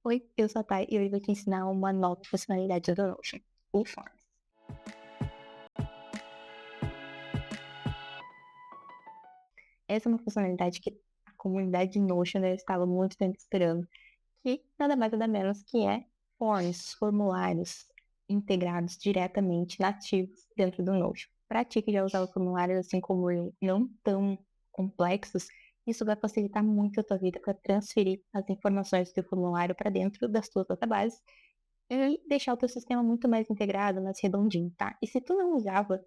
Oi, eu sou a Thay e hoje eu vou te ensinar uma nova funcionalidade do Notion, o Forms. Essa é uma funcionalidade que a comunidade de Notion estava muito tempo esperando, que nada mais nada menos que é Forms, formulários integrados diretamente, nativos, dentro do Notion. Para ti que já usava formulários assim como eu, não tão complexos, isso vai facilitar muito a tua vida para transferir as informações do teu formulário para dentro das tuas databases e deixar o teu sistema muito mais integrado, mais redondinho, tá? E se tu não usava,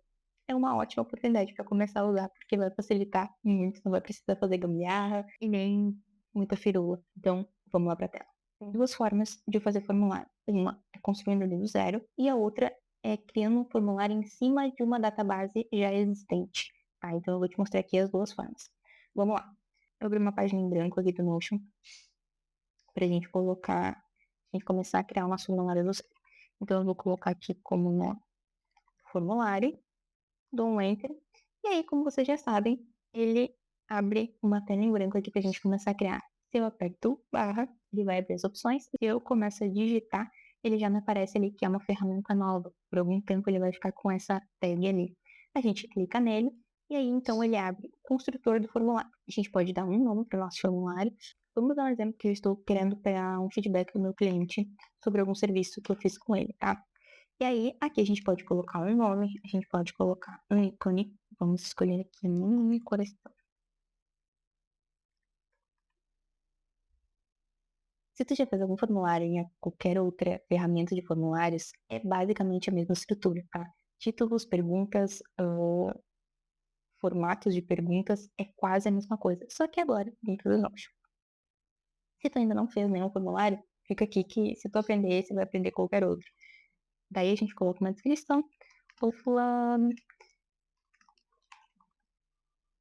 é uma ótima oportunidade para começar a usar, porque vai facilitar muito, não vai precisar fazer gambiarra e nem muita firula. Então, vamos lá para a tela. Tem duas formas de fazer formulário. Uma é construindo ele do zero e a outra é criando um formulário em cima de uma database já existente, tá? Então, eu vou te mostrar aqui as duas formas. Vamos lá. Eu abri uma página em branco aqui do Notion para a gente começar a criar o nosso formulário do zero. Então, eu vou colocar aqui como nome formulário, dou um Enter, e aí, como vocês já sabem, ele abre uma tela em branco aqui para a gente começar a criar. Se eu aperto barra, ele vai abrir as opções. Se eu começo a digitar, ele já me aparece ali que é uma ferramenta nova. Por algum tempo ele vai ficar com essa tag ali. A gente clica nele e aí então ele abre o construtor do formulário. A gente pode dar um nome para o nosso formulário. Vamos dar um exemplo que eu estou querendo pegar um feedback do meu cliente sobre algum serviço que eu fiz com ele, tá? E aí, aqui a gente pode colocar um nome, a gente pode colocar um ícone. Vamos escolher aqui um nome coração. Se tu já fez algum formulário em qualquer outra ferramenta de formulários, é basicamente a mesma estrutura, tá? Títulos, perguntas, formatos de perguntas, é quase a mesma coisa, só que agora dentro do Notion. Se tu ainda não fez nenhum formulário, fica aqui que se tu aprender esse, vai aprender qualquer outro. Daí a gente coloca uma descrição. O fulano,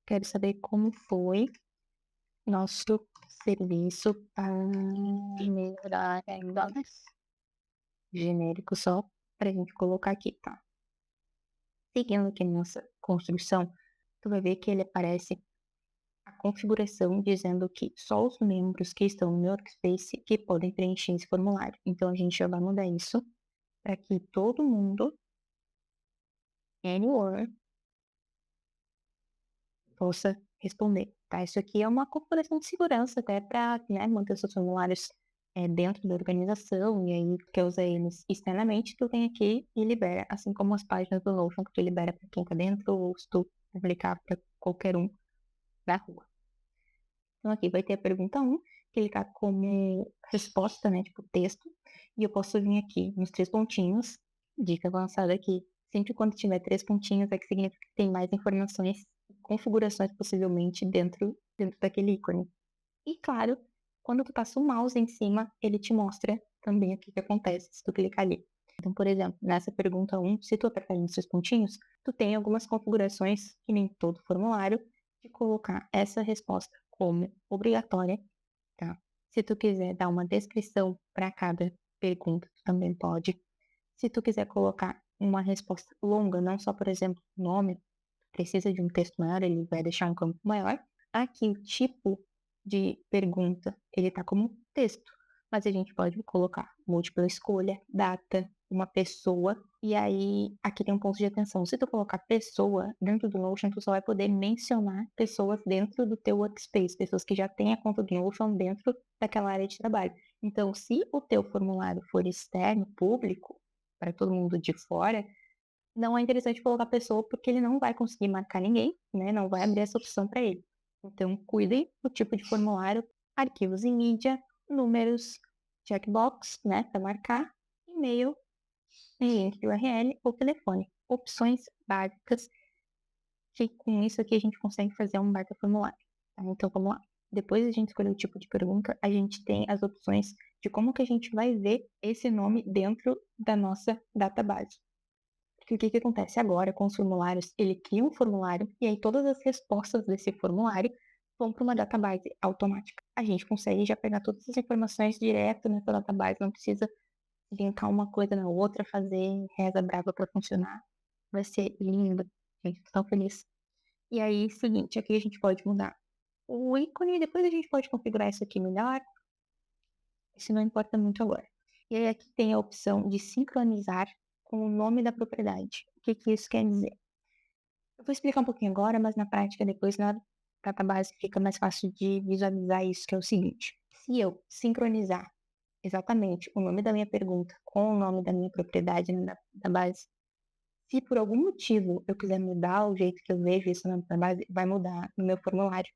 quero saber como foi nosso serviço para melhorar ainda mais. Genérico só para a gente colocar aqui, tá? Seguindo aqui nossa construção, tu vai ver que ele aparece a configuração dizendo que só os membros que estão no Workspace que podem preencher esse formulário. Então, a gente já vai mudar isso para que todo mundo, anyone, possa responder, tá? Isso aqui é uma configuração de segurança até para, né, manter seus formulários dentro da organização, e aí tu quer usar eles externamente, tu vem aqui e libera, assim como as páginas do Notion que tu libera para quem tá dentro, ou se tu publicar para qualquer um da rua. Então aqui vai ter a pergunta 1, que ele tá como resposta, né, tipo texto, e eu posso vir aqui nos 3 pontinhos, dica avançada aqui, sempre quando tiver 3 pontinhos é que significa que tem mais informações, configurações possivelmente dentro daquele ícone. E claro, quando tu passa o mouse em cima, ele te mostra também o que acontece se tu clicar ali. Então, por exemplo, nessa pergunta 1, se tu apertar nos seus pontinhos, tu tem algumas configurações, que nem todo formulário, de colocar essa resposta como obrigatória, tá? Se tu quiser dar uma descrição para cada pergunta, tu também pode. Se tu quiser colocar uma resposta longa, não só, por exemplo, nome, precisa de um texto maior, ele vai deixar um campo maior. Aqui, o tipo de pergunta, ele tá como texto, mas a gente pode colocar múltipla escolha, data, uma pessoa, e aí aqui tem um ponto de atenção. Se tu colocar pessoa dentro do Notion, tu só vai poder mencionar pessoas dentro do teu workspace, pessoas que já têm a conta do Notion dentro daquela área de trabalho. Então, se o teu formulário for externo, público, para todo mundo de fora, não é interessante colocar pessoa porque ele não vai conseguir marcar ninguém, né? Não vai abrir essa opção para ele. Então, cuidem do tipo de formulário, arquivos em mídia, números, checkbox, né, para marcar, e-mail, link URL ou telefone. Opções básicas, que com isso aqui a gente consegue fazer um baita formulário. Tá? Então, vamos lá. Depois de a gente escolher o tipo de pergunta, a gente tem as opções de como que a gente vai ver esse nome dentro da nossa database. Porque o que acontece agora com os formulários? Ele cria um formulário e aí todas as respostas desse formulário vão para uma database automática. A gente consegue já pegar todas as informações direto nessa database, não precisa linkar uma coisa na outra, fazer reza brava para funcionar. Vai ser lindo, gente, tô tão feliz. E aí, seguinte, aqui a gente pode mudar o ícone, depois a gente pode configurar isso aqui melhor. Isso não importa muito agora. E aí aqui tem a opção de sincronizar com o nome da propriedade. O que que isso quer dizer? Eu vou explicar um pouquinho agora, mas na prática depois na database fica mais fácil de visualizar isso, que é o seguinte: se eu sincronizar exatamente o nome da minha pergunta com o nome da minha propriedade na database, se por algum motivo eu quiser mudar o jeito que eu vejo isso na database, vai mudar no meu formulário.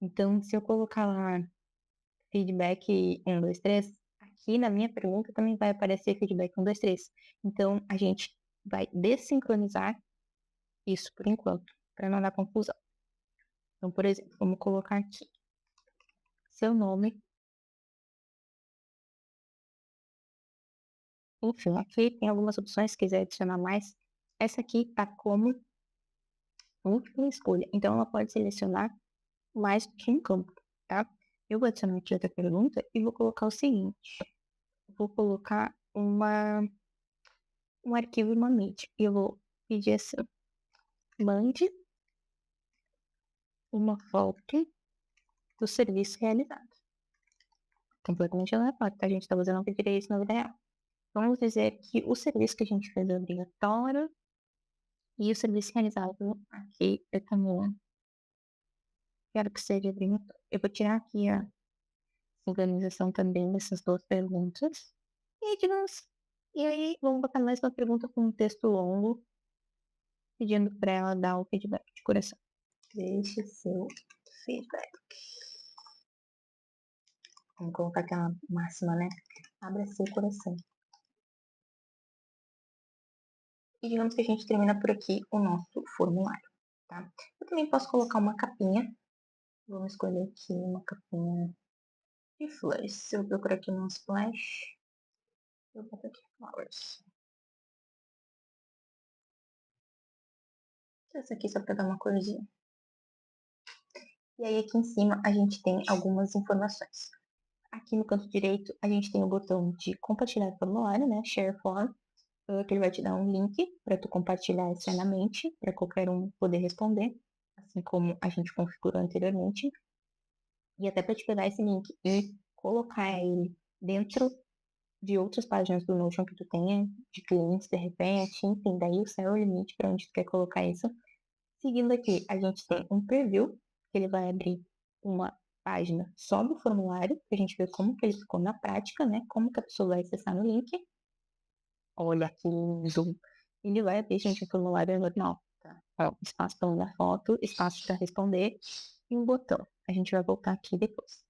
Então, se eu colocar lá feedback 1, 2, 3, aqui na minha pergunta também vai aparecer feedback 1, 2, 3. Então, a gente vai desincronizar isso por enquanto, para não dar confusão. Então, por exemplo, vamos colocar aqui seu nome. Enfim, aqui tem algumas opções, se quiser adicionar mais. Essa aqui tá como última escolha, então ela pode selecionar mais do que um campo, tá? Eu vou adicionar aqui outra pergunta e vou colocar o seguinte: vou colocar um arquivo image e eu vou pedir assim: mande uma foto do serviço realizado. Completamente aleatório, tá, gente? Talvez eu não pediria isso na vida real. Vamos dizer que o serviço que a gente fez é obrigatório e o serviço realizado aqui eu também quero que seja obrigatório. Eu vou tirar aqui a organização também dessas duas perguntas. E digamos, e aí vamos botar mais uma pergunta com um texto longo, pedindo para ela dar o feedback de coração. Deixe seu feedback. Vamos colocar aquela máxima, né? Abra seu coração. E digamos que a gente termina por aqui o nosso formulário, tá? Eu também posso colocar uma capinha. Vamos escolher aqui uma capinha de flores. Se eu procurar aqui no splash, eu boto aqui flowers. Essa aqui só para dar uma corzinha. E aí aqui em cima a gente tem algumas informações. Aqui no canto direito a gente tem o botão de compartilhar formulário, né? Share form, que ele vai te dar um link para tu compartilhar externamente, para qualquer um poder responder, assim como a gente configurou anteriormente. E até para te pegar esse link e colocar ele dentro de outras páginas do Notion que tu tenha, de clientes de repente, enfim, daí o céu é o limite para onde tu quer colocar isso. Seguindo aqui, a gente tem um preview, que ele vai abrir uma página só do formulário, para a gente ver como que ele ficou na prática, né? Como que a pessoa vai acessar no link. Olha aqui o zoom. Ele vai abrir, gente, o formulário normal. Tá? Ó, espaço para mandar foto, espaço para responder e um botão. A gente vai voltar aqui depois.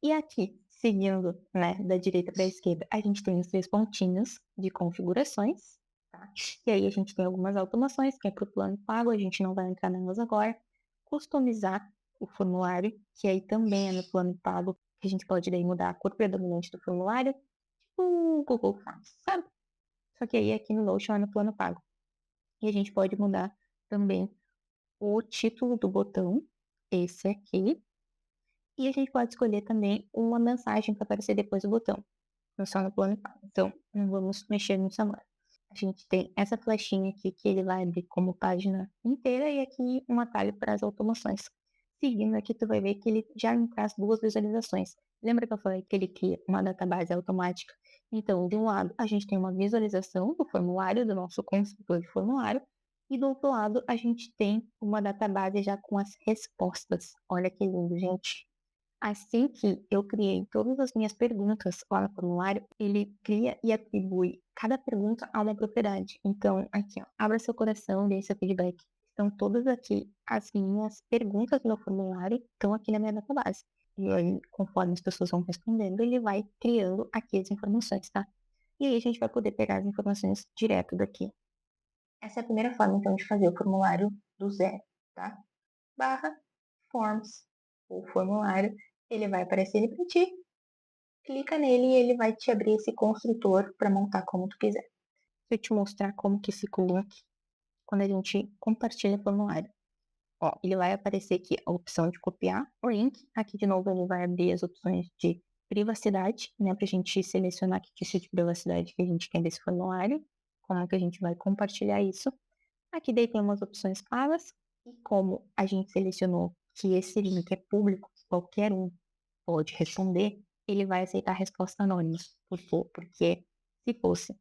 E aqui, seguindo, né, da direita para a esquerda, a gente tem os 3 pontinhos de configurações, tá? E aí a gente tem algumas automações, que é para o plano pago, a gente não vai entrar nelas agora. Customizar o formulário, que aí também é no plano pago, que a gente pode daí mudar a cor predominante do formulário, tipo o Google Forms, sabe? Só que aí aqui no Notion é no plano pago. E a gente pode mudar também o título do botão, esse aqui, e a gente pode escolher também uma mensagem para aparecer depois do botão, não só no plano pago. Então, não vamos mexer nisso agora. A gente tem essa flechinha aqui que ele vai abrir como página inteira e aqui um atalho para as automações. Seguindo aqui, tu vai ver que ele já me traz duas visualizações. Lembra que eu falei que ele cria uma database automática? Então, de um lado, a gente tem uma visualização do formulário, do nosso construtor de formulário, e do outro lado, a gente tem uma database já com as respostas. Olha que lindo, gente. Assim que eu criei todas as minhas perguntas lá no formulário, ele cria e atribui cada pergunta a uma propriedade. Então, aqui, ó, abra seu coração, dê seu feedback. Estão todas aqui as minhas perguntas no formulário, estão aqui na minha database. E aí, conforme as pessoas vão respondendo, ele vai criando aqui as informações, tá? E aí a gente vai poder pegar as informações direto daqui. Essa é a primeira forma, então, de fazer o formulário do zero, tá? Barra Forms, o formulário, ele vai aparecer ali para ti. Clica nele e ele vai te abrir esse construtor para montar como tu quiser. Deixa eu te mostrar como que fica o link quando a gente compartilha o formulário. Ó, ele vai aparecer aqui a opção de copiar o link. Aqui de novo ele vai abrir as opções de privacidade, né, para a gente selecionar que tipo de privacidade que a gente quer desse formulário, como que a gente vai compartilhar isso. Aqui daí tem umas opções pagas e como a gente selecionou que esse link é público, qualquer um pode responder, ele vai aceitar resposta anônima, porque se fosse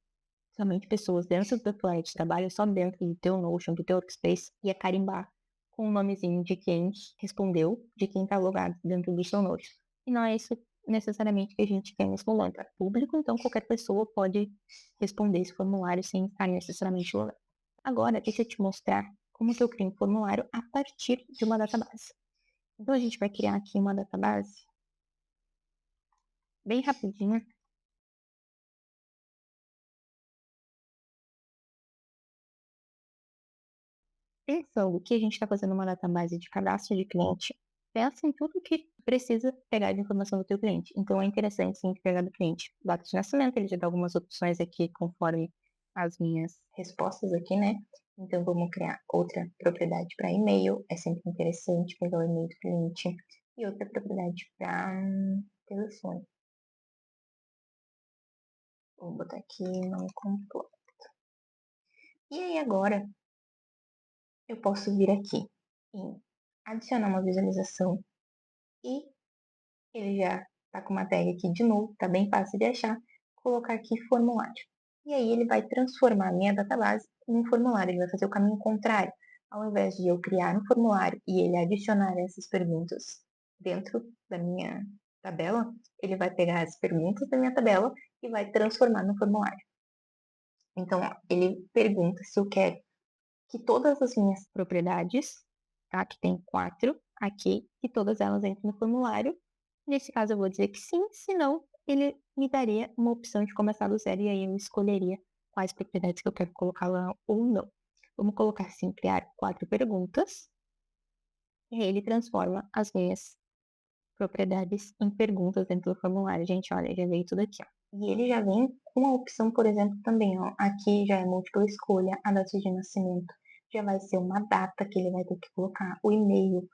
somente pessoas dentro do teu área de trabalho, só dentro do teu Notion, do teu Workspace, ia carimbar com o nomezinho de quem respondeu, de quem está logado dentro do seu Notion. E não é isso necessariamente que a gente quer nesse momento. É público, então qualquer pessoa pode responder esse formulário sem estar necessariamente logado. Agora, deixa eu te mostrar como que eu crio um formulário a partir de uma database. Então, a gente vai criar aqui uma database bem rapidinha. Pensando que a gente está fazendo uma database de cadastro de cliente, pensa em tudo que precisa pegar de informação do teu cliente. Então, é interessante sim pegar do cliente. Data de nascimento, ele já dá algumas opções aqui conforme as minhas respostas aqui, né? Então, vamos criar outra propriedade para e-mail. É sempre interessante pegar o e-mail do cliente. E outra propriedade para telefone. Vou botar aqui nome completo. E aí, agora, eu posso vir aqui em adicionar uma visualização e ele já está com uma tag aqui de novo, está bem fácil de achar, colocar aqui formulário. E aí ele vai transformar a minha database em um formulário, ele vai fazer o caminho contrário. Ao invés de eu criar um formulário e ele adicionar essas perguntas dentro da minha tabela, ele vai pegar as perguntas da minha tabela e vai transformar no formulário. Então, ele pergunta se eu quero que todas as minhas propriedades, tá, que tem 4 aqui, que todas elas entrem no formulário. Nesse caso eu vou dizer que sim, senão ele me daria uma opção de começar do zero e aí eu escolheria quais propriedades que eu quero colocar lá ou não. Vamos colocar assim, criar 4 perguntas, e aí ele transforma as minhas propriedades em perguntas dentro do formulário. Gente, olha, já veio tudo aqui, ó. E ele já vem com a opção, por exemplo, também, ó. Aqui já é múltipla escolha, a data de nascimento já vai ser uma data que ele vai ter que colocar, o e-mail,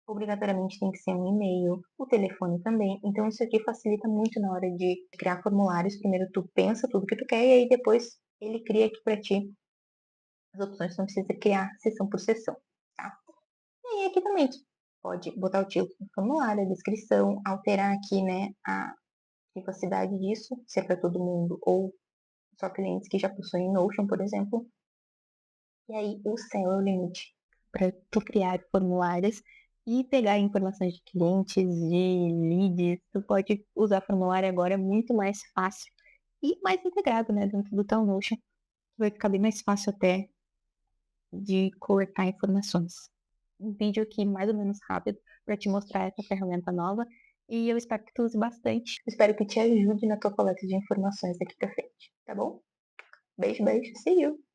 obrigatoriamente tem que ser um e-mail, o telefone também. Então isso aqui facilita muito na hora de criar formulários. Primeiro tu pensa tudo que tu quer e aí depois ele cria aqui para ti as opções, tu não precisa criar sessão por sessão, tá? E aí aqui também tu pode botar o título do formulário, a descrição, alterar aqui, né, a privacidade disso, se é para todo mundo ou só clientes que já possuem Notion, por exemplo. E aí o céu é o limite para tu criar formulários e pegar informações de clientes, de leads. Tu pode usar formulário agora muito mais fácil e mais integrado, né, dentro do teu Notion. Vai ficar bem mais fácil até de coletar informações. Um vídeo aqui mais ou menos rápido para te mostrar essa ferramenta nova e eu espero que tu use bastante. Espero que te ajude na tua coleta de informações daqui para frente, tá bom? Beijo, beijo, see you!